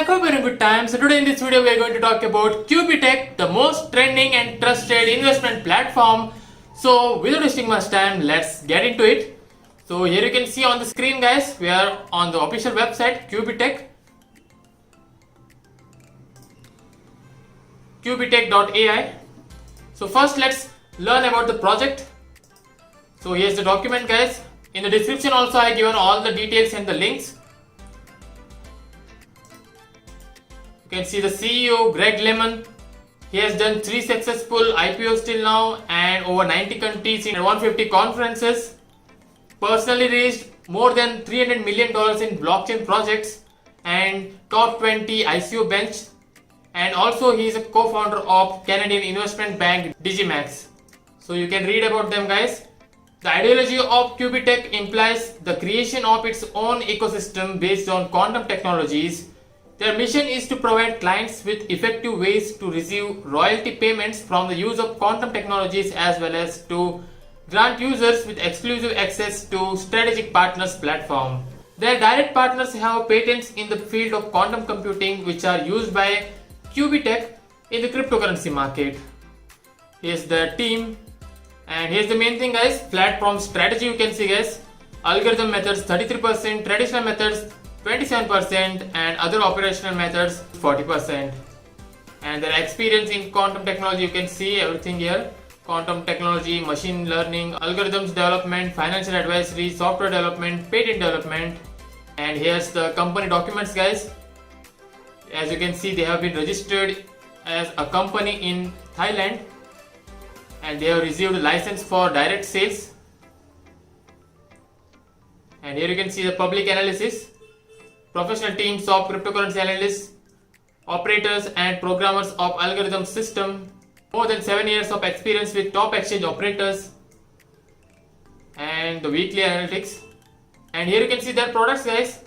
back, hope you're having a good time. So today in this video we are going to talk about Cubitech, the most trending and trusted investment platform. So without wasting much time, let's get into it. So here you can see on the screen guys, we are on the official website Cubitech. Cubitech.ai. So first let's learn about the project. So here's the document guys. In the description also I given all the details and the links. You can see the CEO Greg Lemon. He has done 3 successful IPOs till now and over 90 countries in 150 conferences. Personally raised more than $300 million in blockchain projects and top 20 ICO bench. And also he is a co-founder of Canadian investment bank Digimax. So you can read about them guys. The ideology of Cubitech implies the creation of its own ecosystem based on quantum technologies. Their mission is to provide clients with effective ways to receive royalty payments from the use of quantum technologies as well as to grant users with exclusive access to strategic partners platform. Their direct partners have patents in the field of quantum computing which are used by Cubitech in the cryptocurrency market. Here's the team and here's the main thing guys, platform strategy you can see guys, algorithm methods 33%, traditional methods 27% and other operational methods 40%. And their experience in quantum technology you can see everything here. Quantum technology, machine learning, algorithms development, financial advisory, software development, patent development. And here's the company documents guys. As you can see they have been registered as a company in Thailand and they have received a license for direct sales. And here you can see the public analysis. Professional teams of cryptocurrency analysts, operators and programmers of algorithm system, more than 7 years of experience with top exchange operators, and the weekly analytics. And here you can see their products guys,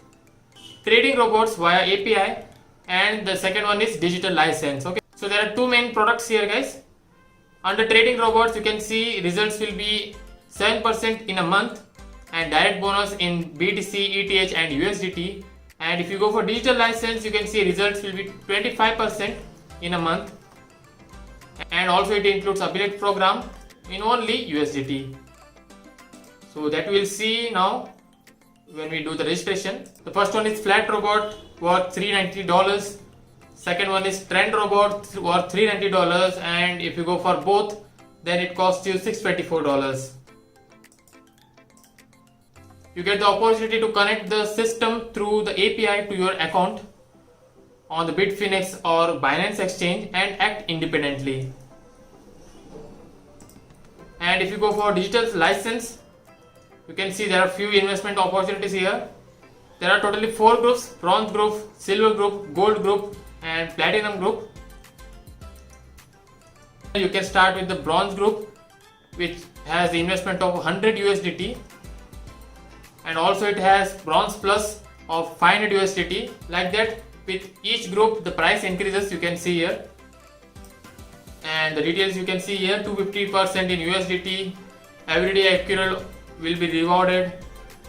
trading robots via API and the second one is digital license. Okay, so there are 2 main products here guys. Under trading robots you can see results will be 7% in a month and direct bonus in BTC, ETH and USDT. And if you go for digital license you can see results will be 25% in a month and also it includes affiliate program in only USDT. So that we'll see now when we do the registration. The first one is flat robot worth $390, second one is trend robot worth $390 and if you go for both then it costs you $624. You get the opportunity to connect the system through the API to your account on the Bitfinex or Binance exchange and act independently. And if you go for digital license, you can see there are few investment opportunities here. There are totally 4 groups: bronze group, silver group, gold group and platinum group. You can start with the bronze group which has the investment of 100 USDT. And also it has bronze plus of 500 USDT. Like that with each group the price increases you can see here. And the details you can see here, 250% in USDT. Everyday accrual will be rewarded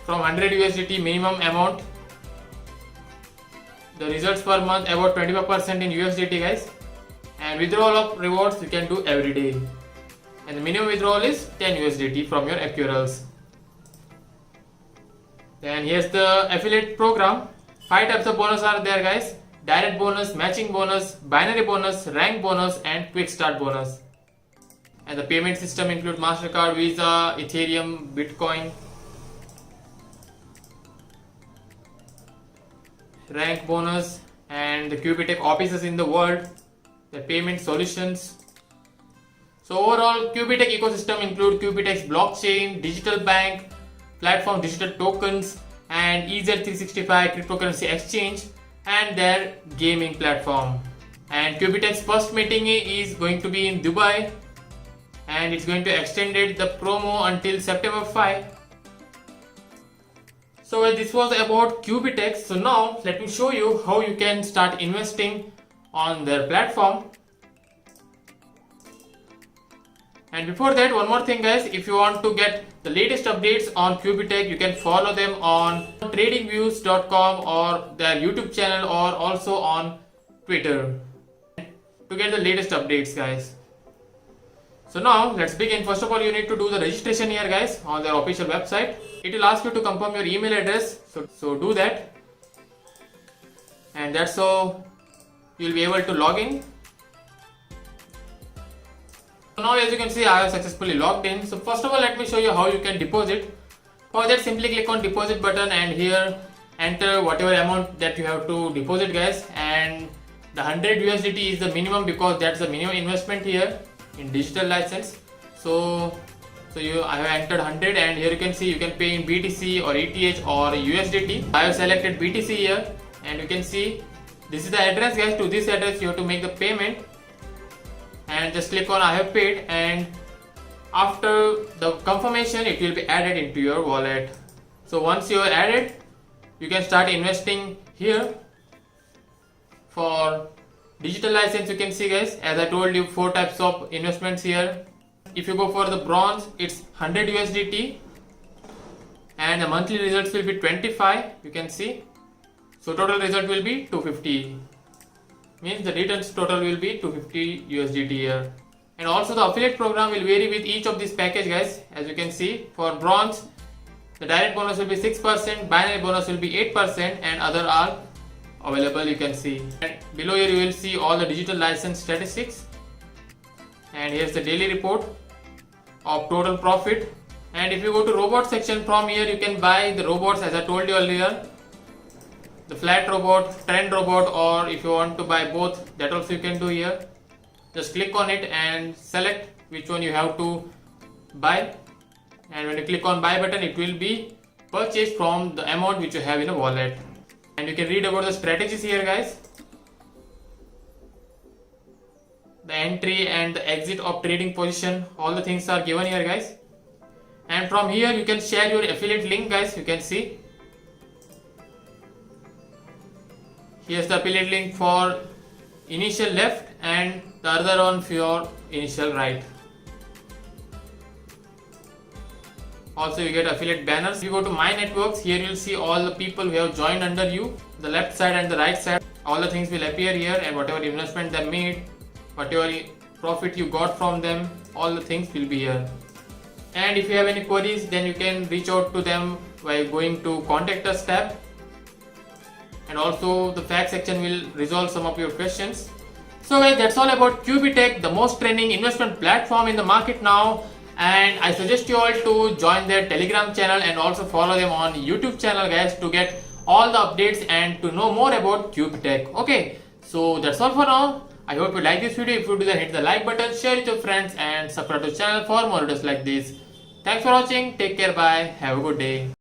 from 100 USDT minimum amount. The results per month about 25% in USDT guys. And withdrawal of rewards you can do every day. And the minimum withdrawal is 10 USDT from your accruals. Then here's the affiliate program. 5 types of bonus are there guys: direct bonus, matching bonus, binary bonus, rank bonus and quick start bonus. And the payment system include MasterCard, Visa, Ethereum, Bitcoin. Rank bonus and the Cubitech offices in the world, the payment solutions. So overall Cubitech ecosystem include Cubitech's blockchain, digital bank, platform digital tokens and EZ365 cryptocurrency exchange and their gaming platform. And Cubitech's first meeting is going to be in Dubai and it's going to extend the promo until September 5. So this was about Cubitech. So now let me show you how you can start investing on their platform. And before that, one more thing guys, if you want to get the latest updates on Cubitech, you can follow them on tradingviews.com or their YouTube channel or also on Twitter to get the latest updates guys. So now let's begin. First of all, you need to do the registration here guys on their official website. It will ask you to confirm your email address, so do that, and that's how you'll be able to log in. So now as you can see, I have successfully logged in. So first of all, let me show you how you can deposit. For that, simply click on deposit button and here enter whatever amount that you have to deposit guys, and the 100 USDT is the minimum because that's the minimum investment here in digital license. So I have entered 100 and here you can see you can pay in BTC or ETH or USDT. I have selected BTC here and you can see this is the address guys. To this address you have to make the payment and just click on I have paid, and after the confirmation it will be added into your wallet. So once you are added, you can start investing here. For digital license, you can see guys, as I told you, 4 types of investments here. If you go for the bronze, it's 100 USDT and the monthly results will be 25, you can see. So total result will be 250, means the returns total will be 250 USDT here. And also the affiliate program will vary with each of these package guys. As you can see, for bronze the direct bonus will be 6%, binary bonus will be 8%, and other are available, you can see. And below here you will see all the digital license statistics, and here's the daily report of total profit. And if you go to robot section, from here you can buy the robots as I told you earlier, the flat robot, trend robot, or if you want to buy both, that also you can do here. Just click on it and select which one you have to buy, and when you click on buy button, it will be purchased from the amount which you have in a wallet. And you can read about the strategies here guys, the entry and the exit of trading position, all the things are given here guys. And from here you can share your affiliate link guys. You can see here's the affiliate link for initial left and the other one for your initial right. Also you get affiliate banners. If you go to my networks, here you'll see all the people who have joined under you. The left side and the right side, all the things will appear here, and whatever investment they made, whatever profit you got from them, all the things will be here. And if you have any queries, then you can reach out to them by going to contact us tab, and also the fact section will resolve some of your questions. So guys, that's all about Cubitech, the most trending investment platform in the market now. And I suggest you all to join their Telegram channel and also follow them on YouTube channel guys to get all the updates and to know more about Cubitech. Okay, so that's all for now. I hope you like this video. If you do, then hit the like button, share it with your friends, and subscribe to the channel for more videos like this. Thanks for watching. Take care. Bye. Have a good day.